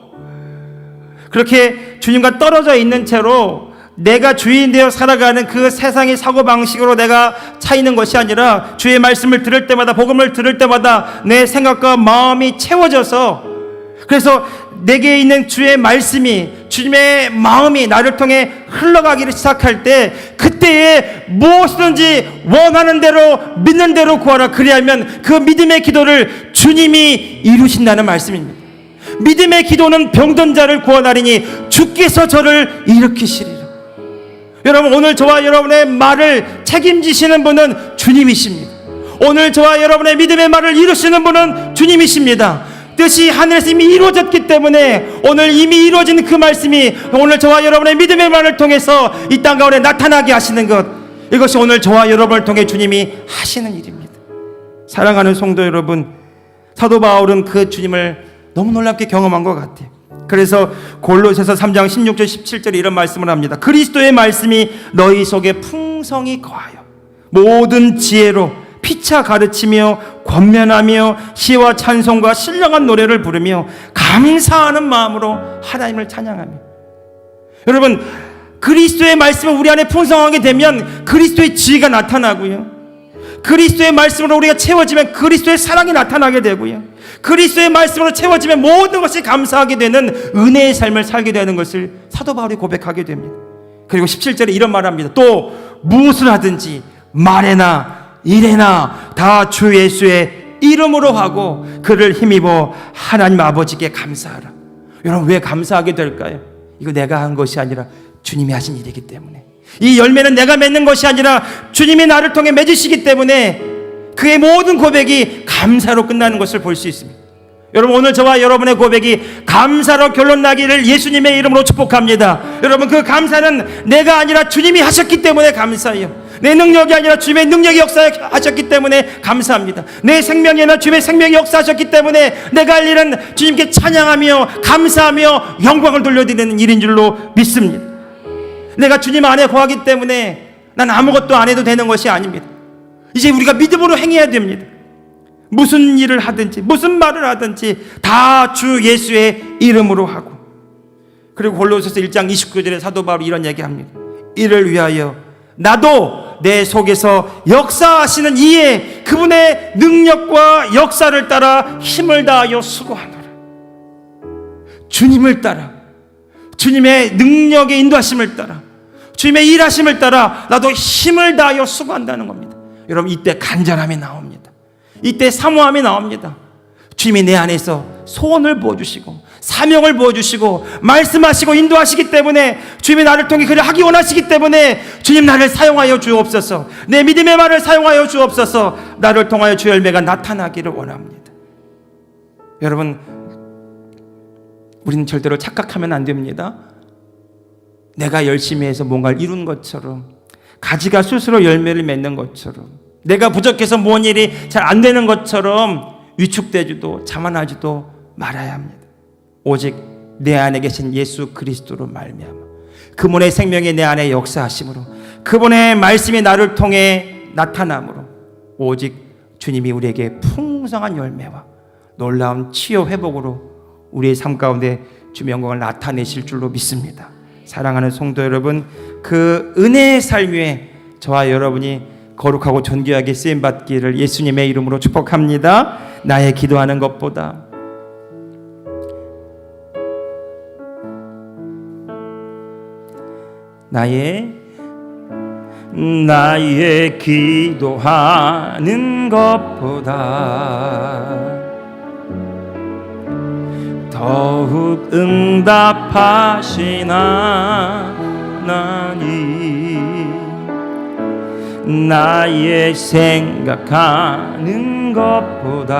그렇게 주님과 떨어져 있는 채로 내가 주인 되어 살아가는 그 세상의 사고방식으로 내가 차이는 것이 아니라 주의 말씀을 들을 때마다, 복음을 들을 때마다 내 생각과 마음이 채워져서, 그래서 내게 있는 주의 말씀이, 주님의 마음이 나를 통해 흘러가기를 시작할 때, 그때에 무엇이든지 원하는 대로 믿는 대로 구하라. 그리하면 그 믿음의 기도를 주님이 이루신다는 말씀입니다. 믿음의 기도는 병든 자를 구원하리니 주께서 저를 일으키시리라. 여러분, 오늘 저와 여러분의 말을 책임지시는 분은 주님이십니다. 오늘 저와 여러분의 믿음의 말을 이루시는 분은 주님이십니다. 뜻이 하늘에서 이미 이루어졌기 때문에 오늘 이미 이루어진 그 말씀이 오늘 저와 여러분의 믿음의 말을 통해서 이 땅 가운데 나타나게 하시는 것, 이것이 오늘 저와 여러분을 통해 주님이 하시는 일입니다. 사랑하는 성도 여러분, 사도 바울은 그 주님을 너무 놀랍게 경험한 것 같아요. 그래서 골로새서 3장 16절 17절에 이런 말씀을 합니다. 그리스도의 말씀이 너희 속에 풍성히 거하여 모든 지혜로 피차 가르치며 권면하며 시와 찬송과 신령한 노래를 부르며 감사하는 마음으로 하나님을 찬양하며. 여러분, 그리스도의 말씀을 우리 안에 풍성하게 되면 그리스도의 지혜가 나타나고요, 그리스도의 말씀으로 우리가 채워지면 그리스도의 사랑이 나타나게 되고요, 그리스도의 말씀으로 채워지면 모든 것이 감사하게 되는 은혜의 삶을 살게 되는 것을 사도 바울이 고백하게 됩니다. 그리고 17절에 이런 말을 합니다. 또 무엇을 하든지 말에나 일에나 다 주 예수의 이름으로 하고 그를 힘입어 하나님 아버지께 감사하라. 여러분, 왜 감사하게 될까요? 이거 내가 한 것이 아니라 주님이 하신 일이기 때문에, 이 열매는 내가 맺는 것이 아니라 주님이 나를 통해 맺으시기 때문에 그의 모든 고백이 감사로 끝나는 것을 볼 수 있습니다. 여러분, 오늘 저와 여러분의 고백이 감사로 결론나기를 예수님의 이름으로 축복합니다. 여러분, 그 감사는 내가 아니라 주님이 하셨기 때문에 감사해요. 내 능력이 아니라 주님의 능력이 역사하셨기 때문에 감사합니다. 내 생명이 아니라 주님의 생명이 역사하셨기 때문에 내가 할 일은 주님께 찬양하며 감사하며 영광을 돌려드리는 일인 줄로 믿습니다. 내가 주님 안에 거하기 때문에 난 아무것도 안 해도 되는 것이 아닙니다. 이제 우리가 믿음으로 행해야 됩니다. 무슨 일을 하든지 무슨 말을 하든지 다 주 예수의 이름으로 하고. 그리고 골로새서 1장 29절에 사도 바울이 이런 얘기합니다. 이를 위하여 나도 내 속에서 역사하시는 이에 그분의 능력과 역사를 따라 힘을 다하여 수고하노라. 주님을 따라, 주님의 능력의 인도하심을 따라, 주님의 일하심을 따라 나도 힘을 다하여 수고한다는 겁니다. 여러분, 이때 간절함이 나옵니다. 이때 사모함이 나옵니다. 주님이 내 안에서 소원을 부어주시고 사명을 부어주시고 말씀하시고 인도하시기 때문에, 주님이 나를 통해 그를 하기 원하시기 때문에 주님 나를 사용하여 주옵소서, 내 믿음의 말을 사용하여 주옵소서, 나를 통하여 주 열매가 나타나기를 원합니다. 여러분, 우리는 절대로 착각하면 안 됩니다. 내가 열심히 해서 뭔가를 이룬 것처럼, 가지가 스스로 열매를 맺는 것처럼, 내가 부족해서 뭔 일이 잘 안 되는 것처럼 위축되지도 자만하지도 말아야 합니다. 오직 내 안에 계신 예수 그리스도로 말미암아 그분의 생명이 내 안에 역사하심으로, 그분의 말씀이 나를 통해 나타남으로 오직 주님이 우리에게 풍성한 열매와 놀라운 치유 회복으로 우리의 삶 가운데 주의 영광을 나타내실 줄로 믿습니다. 사랑하는 성도 여러분, 그 은혜의 삶 위에 저와 여러분이 거룩하고 존귀하게 쓰임받기를 예수님의 이름으로 축복합니다. 나의 기도하는 것보다 나의 기도하는 것보다 더욱 응답하시나 하나님, 나의 생각하는 것보다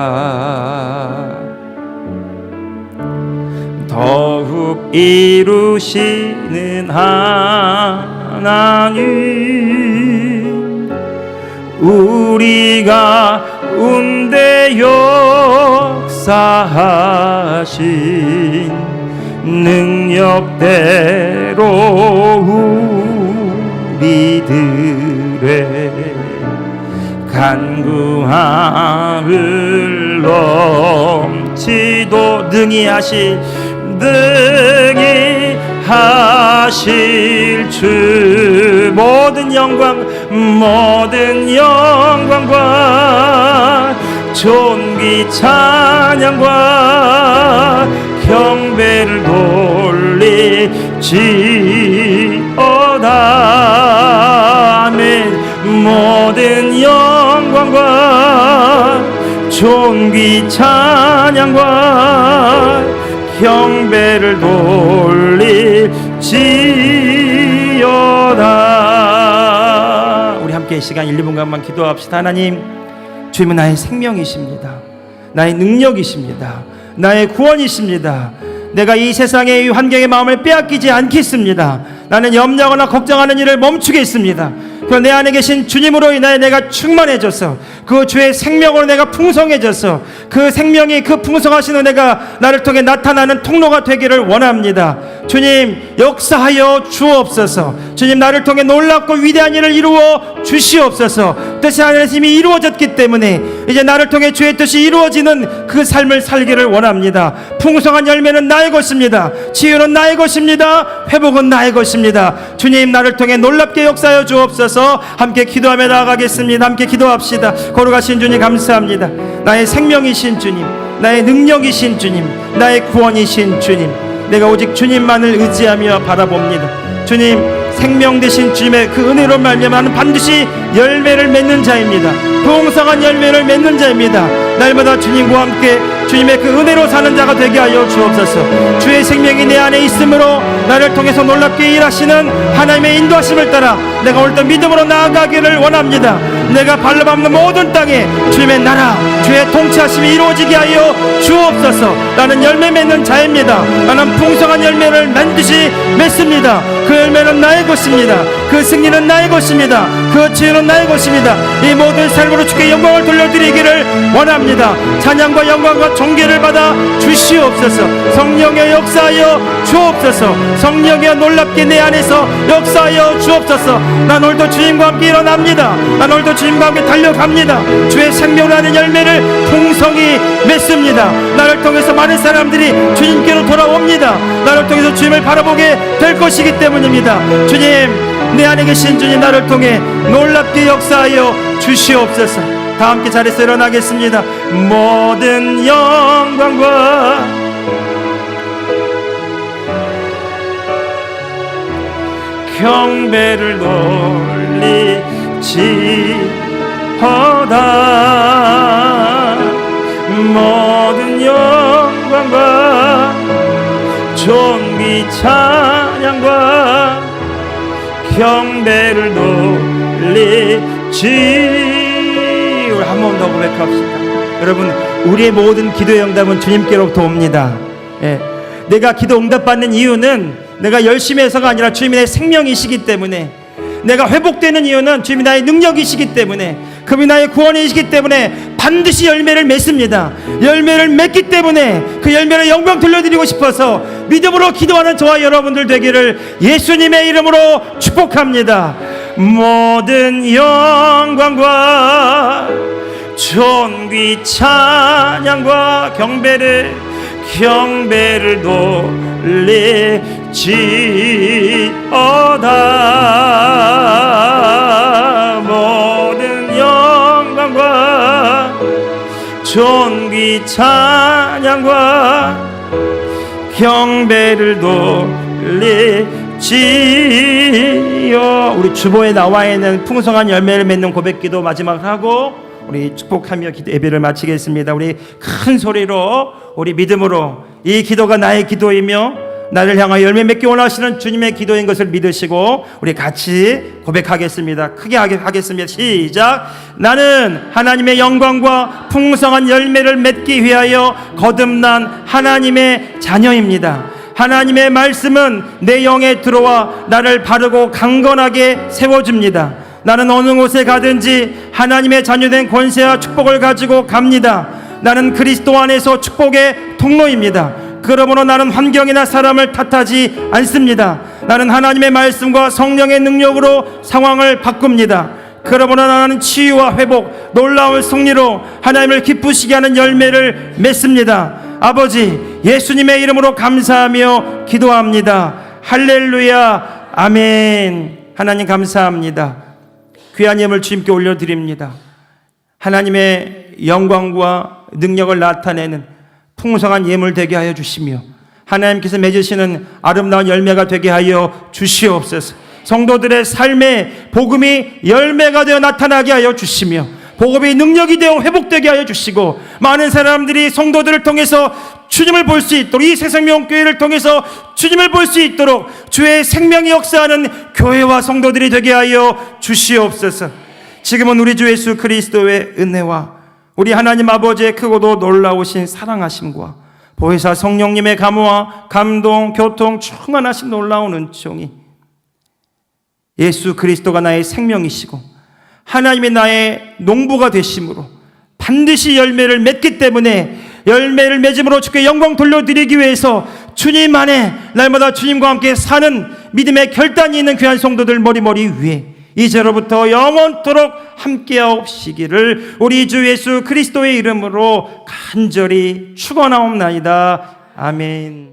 더욱 이루시는 하나님, 우리가 운대 역사하신 능력대로 우리들의 간구함을 넘치도 능히 하실 주 모든 영광과 존귀 찬양과 경배를 돌리지어다. 아멘. 모든 영광과 존귀 찬양과 경배를 돌릴지어다. 우리 함께 이 시간 1, 2분간만 기도합시다. 하나님, 주님은 나의 생명이십니다. 나의 능력이십니다. 나의 구원이십니다. 내가 이 세상의 이 환경의 마음을 빼앗기지 않겠습니다. 나는 염려하거나 걱정하는 일을 멈추겠습니다. 그 내 안에 계신 주님으로 인하여 내가 충만해져서 그 주의 생명으로 내가 풍성해져서 그 생명이 그 풍성하신 은혜가 나를 통해 나타나는 통로가 되기를 원합니다. 주님 역사하여 주옵소서. 주님 나를 통해 놀랍고 위대한 일을 이루어 주시옵소서. 뜻이 하늘에서 이미 이루어졌기 때문에 이제 나를 통해 주의 뜻이 이루어지는 그 삶을 살기를 원합니다. 풍성한 열매는 나의 것입니다. 치유는 나의 것입니다. 회복은 나의 것입니다. 주님 나를 통해 놀랍게 역사하여 주옵소서. 함께 기도하며 나아가겠습니다. 함께 기도합시다. 거룩하신 주님 감사합니다. 나의 생명이신 주님, 나의 능력이신 주님, 나의 구원이신 주님, 내가 오직 주님만을 의지하며 바라봅니다. 주님 생명 되신 주님의 그 은혜로 말미암아 나는 반드시 열매를 맺는 자입니다. 풍성한 열매를 맺는 자입니다. 날마다 주님과 함께 주님의 그 은혜로 사는 자가 되게 하여 주옵소서. 주의 생명이 내 안에 있으므로 나를 통해서 놀랍게 일하시는 하나님의 인도하심을 따라 내가 오늘도 믿음으로 나아가기를 원합니다. 내가 발로 밟는 모든 땅에 주님의 나라, 주의 통치하심이 이루어지게 하여 주옵소서. 나는 열매 맺는 자입니다. 나는 풍성한 열매를 반드시 맺습니다. 그 열매는 나의 것입니다. 그 승리는 나의 것입니다. 그 치유는 나의 것입니다. 이 모든 삶으로 주께 영광을 돌려드리기를 원합니다. 찬양과 영광과 존귀를 받아 주시옵소서. 성령의 역사하여 주옵소서. 성령의 놀랍게 내 안에서 역사하여 주옵소서. 난 오늘도 주님과 함께 일어납니다. 난 오늘도 주님과 함께 달려갑니다. 주의 생명이라는 열매를 풍성히 맺습니다. 나를 통해서 많은 사람들이 주님께로 돌아옵니다. 나를 통해서 주님을 바라보게 될 것이기 때문입니다. 주님 내 안에 계신 주님 나를 통해 놀랍게 역사하여 주시옵소서. 다 함께 자리에서 일어나겠습니다. 모든 영광과 경배를 돌리지어다. 모든 영광과 존귀 찬양과 경배를 돌리지. 우리 한 번 더 고백합시다. 여러분 우리의 모든 기도의 응답은 주님께로부터 옵니다. 내가 기도 응답받는 이유는 내가 열심히 해서가 아니라 주님이 내 생명이시기 때문에, 내가 회복되는 이유는 주님이 나의 능력이시기 때문에, 그분이 나의 구원이시기 때문에 반드시 열매를 맺습니다. 열매를 맺기 때문에 그 열매를 영광 돌려드리고 싶어서 믿음으로 기도하는 저와 여러분들 되기를 예수님의 이름으로 축복합니다. 모든 영광과 존귀 찬양과 경배를 돌리지어다. 모든 영광과 존귀 찬양과 경배를 돌리지요. 우리 주보에 나와 있는 풍성한 열매를 맺는 고백기도 마지막으로 하고 우리 축복하며 예배를 마치겠습니다. 우리 큰 소리로 우리 믿음으로 이 기도가 나의 기도이며 나를 향하여 열매 맺기 원하시는 주님의 기도인 것을 믿으시고 우리 같이 고백하겠습니다. 크게 하겠습니다. 시작. 나는 하나님의 영광과 풍성한 열매를 맺기 위하여 거듭난 하나님의 자녀입니다. 하나님의 말씀은 내 영에 들어와 나를 바르고 강건하게 세워줍니다. 나는 어느 곳에 가든지 하나님의 자녀된 권세와 축복을 가지고 갑니다. 나는 그리스도 안에서 축복의 통로입니다. 그러므로 나는 환경이나 사람을 탓하지 않습니다. 나는 하나님의 말씀과 성령의 능력으로 상황을 바꿉니다. 그러므로 나는 치유와 회복, 놀라운 승리로 하나님을 기쁘시게 하는 열매를 맺습니다. 아버지, 예수님의 이름으로 감사하며 기도합니다. 할렐루야, 아멘. 하나님 감사합니다. 귀한 예물 주님께 올려드립니다. 하나님의 영광과 능력을 나타내는 풍성한 예물 되게 하여 주시며 하나님께서 맺으시는 아름다운 열매가 되게 하여 주시옵소서. 성도들의 삶에 복음이 열매가 되어 나타나게 하여 주시며 복음이 능력이 되어 회복되게 하여 주시고 많은 사람들이 성도들을 통해서 주님을 볼 수 있도록, 이 새생명교회를 통해서 주님을 볼 수 있도록 주의 생명이 역사하는 교회와 성도들이 되게 하여 주시옵소서. 지금은 우리 주 예수 그리스도의 은혜와 우리 하나님 아버지의 크고도 놀라우신 사랑하심과 보혜사 성령님의 감화, 감동, 교통, 충만하신 놀라운 은총이 예수 그리스도가 나의 생명이시고 하나님이 나의 농부가 되심으로 반드시 열매를 맺기 때문에 열매를 맺음으로 주께 영광 돌려드리기 위해서 주님 안에 날마다 주님과 함께 사는 믿음의 결단이 있는 귀한 성도들 머리머리 위에 이제로부터 영원토록 함께하옵시기를 우리 주 예수 그리스도의 이름으로 간절히 축원하옵나이다. 아멘.